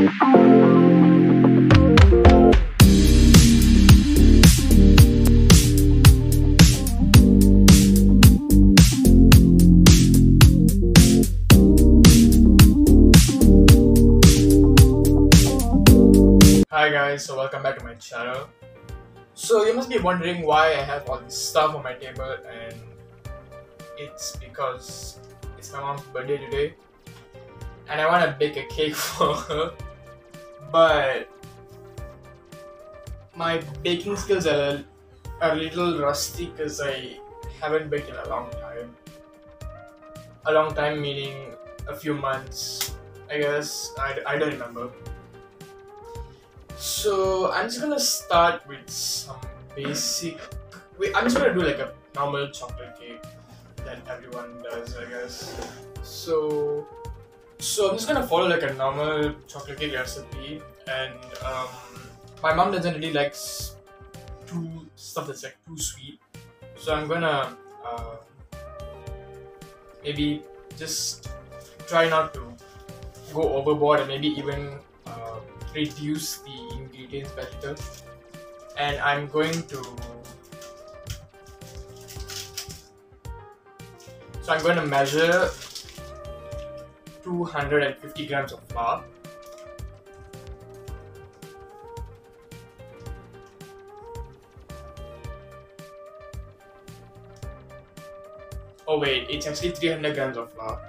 Hi guys, so welcome back to my channel. So you must be wondering why I have all this stuff on my table, and it's because it's my mom's birthday today and I want to bake a cake for her, but my baking skills are a little rusty because I haven't baked in a long time. A long time meaning a few months, I guess. I don't remember. So I'm just gonna start with some basic. I'm just gonna do like a normal chocolate cake that everyone does, I guess. So I'm just gonna follow like a normal chocolate cake recipe, and my mom doesn't really like stuff that's like too sweet. So I'm gonna maybe just try not to go overboard, and maybe even reduce the ingredients by little. And I'm going to measure 250 grams of flour. Oh wait, it's actually 300 grams of flour.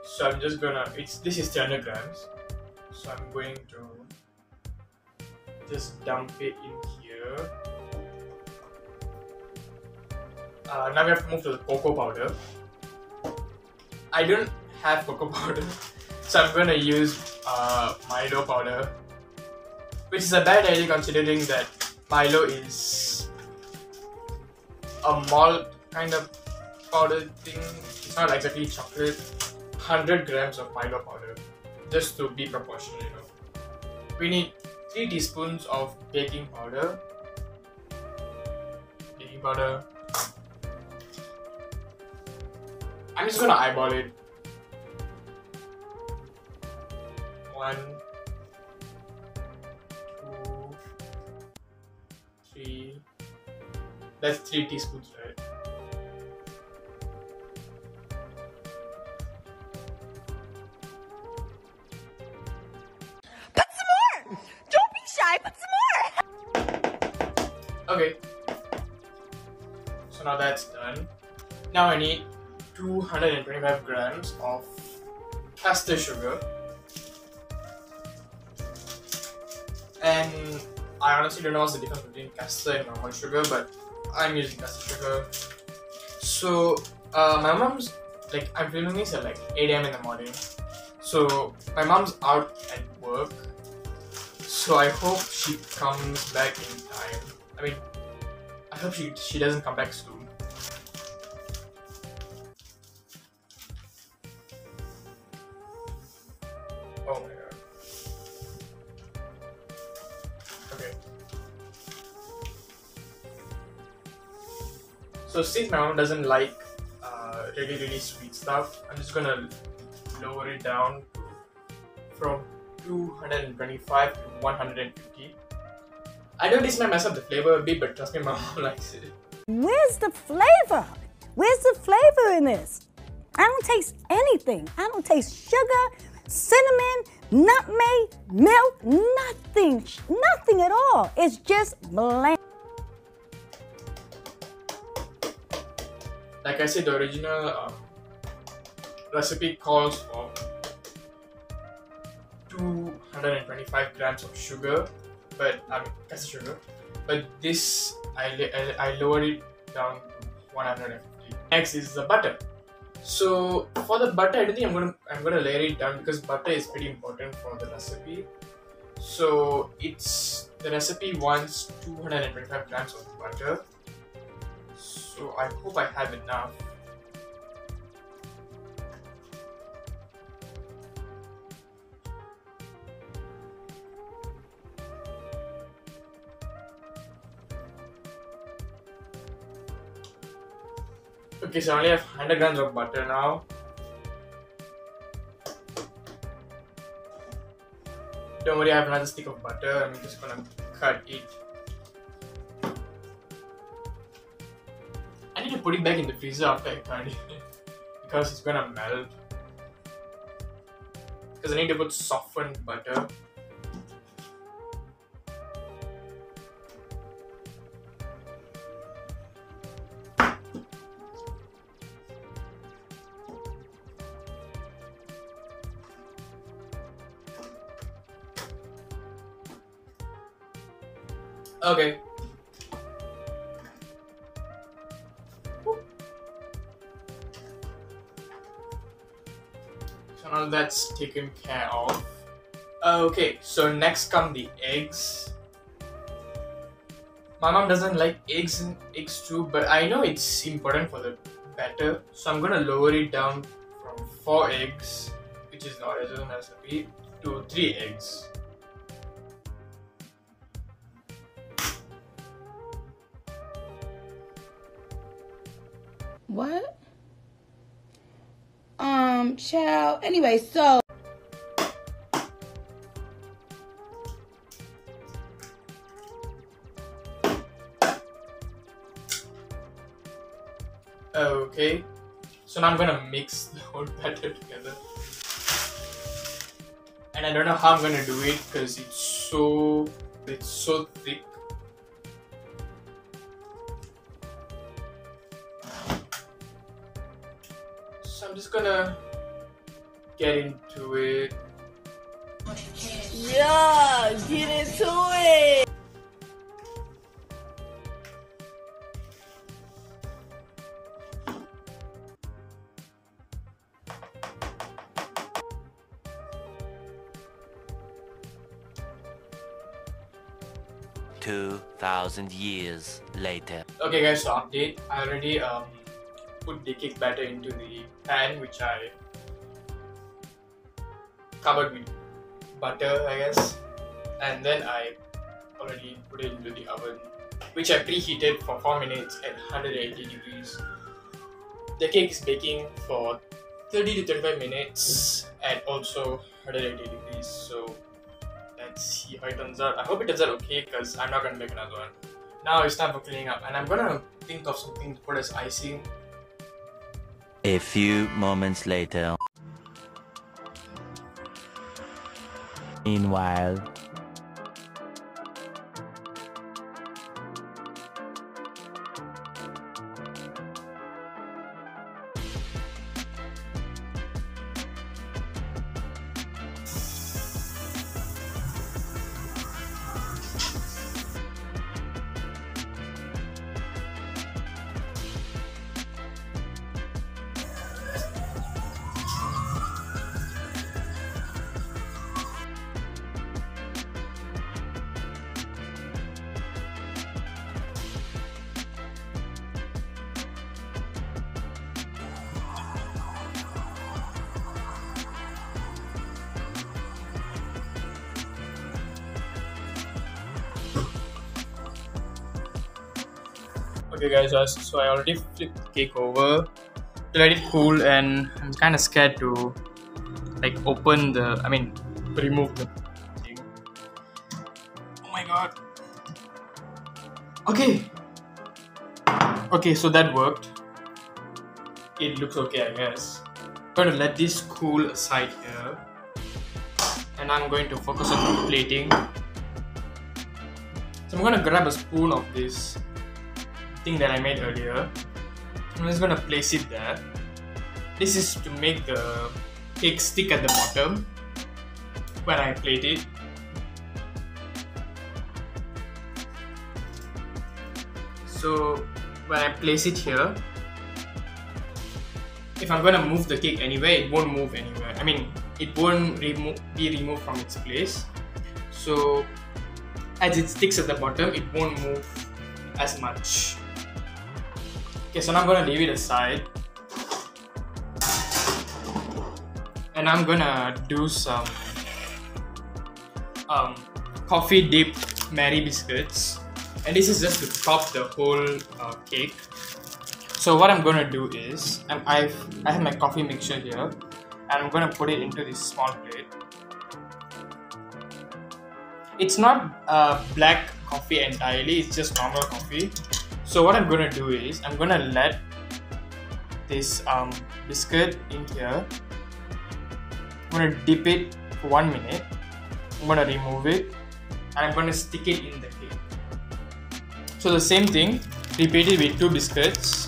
So I'm just gonna, this is 300 grams. So I'm going to just dump it in here. Now we have to move to the cocoa powder. I don't have cocoa powder, so I'm gonna use Milo powder, which is a bad idea considering that Milo is a malt kind of powder thing. It's not exactly chocolate. 100 grams of Milo powder, just to be proportional, you know. We need 3 teaspoons of baking powder. I'm just gonna eyeball it. 1, 2, 3. That's 3 teaspoons, right? Okay, so now that's done. Now I need 225 grams of caster sugar, and I honestly don't know what's the difference between caster and normal sugar, but I'm using caster sugar. So my mom's, like, I'm filming this at like 8 AM in the morning, so my mom's out at work, so I hope she comes back in time. I mean, I hope she doesn't come back soon. Oh my god. Okay. So since my mom doesn't like really sweet stuff, I'm just gonna lower it down from 225 to 150. I know this might mess up the flavor a bit, but trust me, my mom likes it. Where's the flavor? Where's the flavor in this? I don't taste anything. I don't taste sugar, cinnamon, nutmeg, milk, nothing. Nothing at all. It's just bland. Like I said, the original recipe calls for 225 grams of sugar, but caster sugar. But this, I lowered it down to 150. Next is the butter. So for the butter, I don't think I'm gonna layer it down because butter is pretty important for the recipe. So the recipe wants 225 grams of butter. So I hope I have enough. Okay, so I only have 100 grams of butter now. Don't worry, I have another stick of butter. I'm just gonna cut it. I need to put it back in the freezer after I cut it because it's gonna melt. Because I need to put softened butter. Okay. So now that's taken care of. Okay, so next come the eggs. My mom doesn't like eggs too, but I know it's important for the batter, so I'm gonna lower it down from 4 eggs, which is the original recipe, to 3 eggs. What? Child. Anyway, so. Okay, so now I'm gonna mix the whole batter together. And I don't know how I'm gonna do it because it's so thick. So I'm just gonna get into it. Yeah, get into it. $2,000 years later. Okay guys, so update. I already put the cake batter into the pan, which I covered with butter, I guess, and then I already put it into the oven, which I preheated for 4 minutes at 180 degrees. The cake is baking for 30 to 35 minutes at also 180 degrees. So let's see how it turns out. I hope it turns out okay because I'm not gonna make another one. Now it's time for cleaning up, and I'm gonna think of something to put as icing. A few moments later. Meanwhile. Okay guys, so I already flipped the cake over to let it cool, and I'm kind of scared to like remove the thing. Oh my god. Okay, so that worked. It looks okay, I guess. I'm going to let this cool aside here, and I'm going to focus on plating. So I'm going to grab a spoon of this thing that I made earlier. I'm just gonna place it there. This is to make the cake stick at the bottom when I plate it. So when I place it here, if I'm gonna move the cake anywhere, it won't move anywhere. I mean, it won't be removed from its place. So as it sticks at the bottom, it won't move as much. Okay, so now I'm gonna leave it aside, and I'm gonna do some coffee dipped Mary biscuits, and this is just to top the whole cake. So what I'm gonna do is I have my coffee mixture here, and I'm gonna put it into this small plate. It's not black coffee entirely, it's just normal coffee. So what I'm gonna do is I'm gonna let this biscuit in here. I'm gonna dip it for 1 minute. I'm gonna remove it and I'm gonna stick it in the cake. So the same thing, repeat it with 2 biscuits,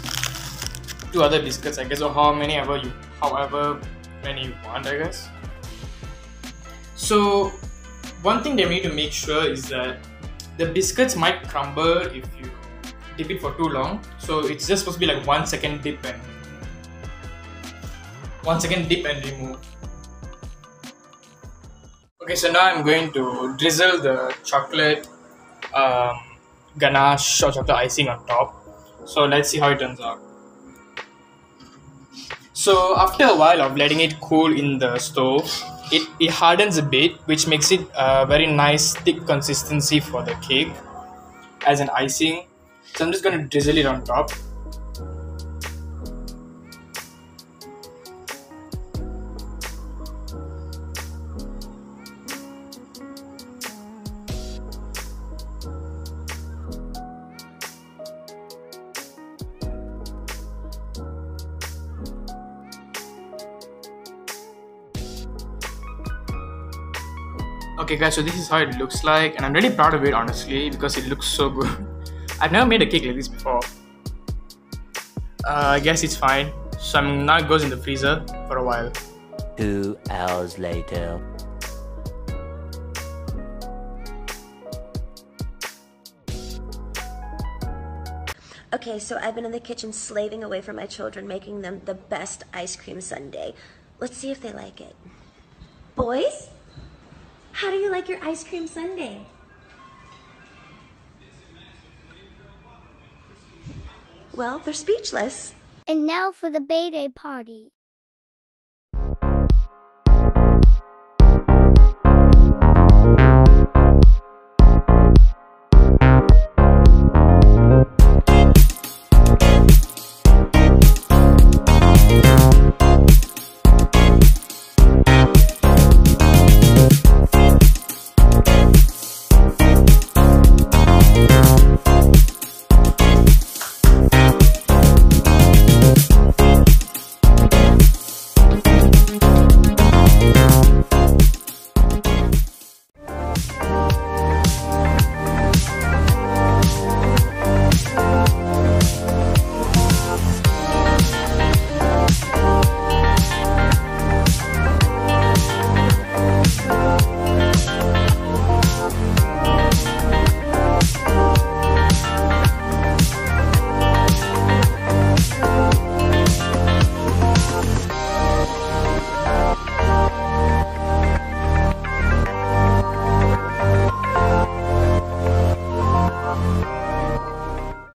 2 other biscuits, I guess, or however many you want, I guess. So one thing that we need to make sure is that the biscuits might crumble if you dip it for too long. So it's just supposed to be like 1 second dip and remove. Okay, so now I'm going to drizzle the chocolate ganache or chocolate icing on top. So let's see how it turns out. So after a while of letting it cool in the stove, it hardens a bit, which makes it a very nice thick consistency for the cake as an icing. So I'm just going to drizzle it on top. Okay guys, so this is how it looks like, and I'm really proud of it honestly because it looks so good. I've never made a cake like this before. I guess it's fine. So now it goes in the freezer for a while. 2 hours later. Okay, so I've been in the kitchen slaving away for my children, making them the best ice cream sundae. Let's see if they like it. Boys? How do you like your ice cream sundae? Well, they're speechless. And now for the birthday party.